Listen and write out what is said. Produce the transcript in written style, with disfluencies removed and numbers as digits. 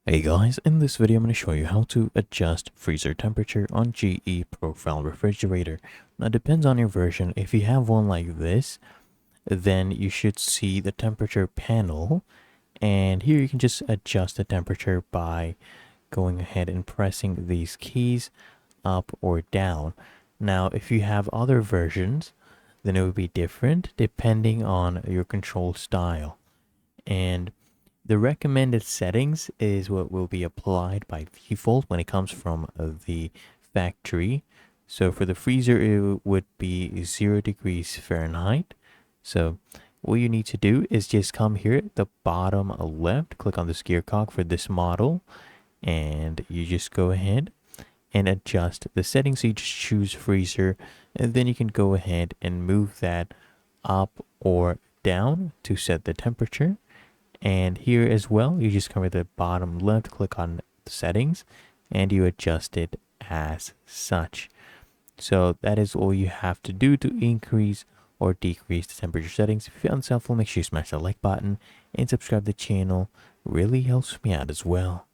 Hey guys, in this video I'm going to show you how to adjust freezer temperature on GE Profile refrigerator. Now it depends on your version. If you have one like this, then you should see the temperature panel, and here you can just adjust the temperature by going ahead and pressing these keys up or down. Now if you have other versions, then it would be different depending on your control style. And the recommended settings is what will be applied by default when it comes from the factory. So for the freezer, it would be 0 degrees Fahrenheit. So what you need to do is just come here at the bottom left, click on this gear cog for this model, and you just go ahead and adjust the settings. So you just choose freezer, and then you can go ahead and move that up or down to set the temperature. And here as well, you just come to the bottom left, click on settings, and you adjust it as such. So that is all you have to do to increase or decrease the temperature settings. If you found this helpful, make sure you smash the like button and subscribe to the channel. Really helps me out as well.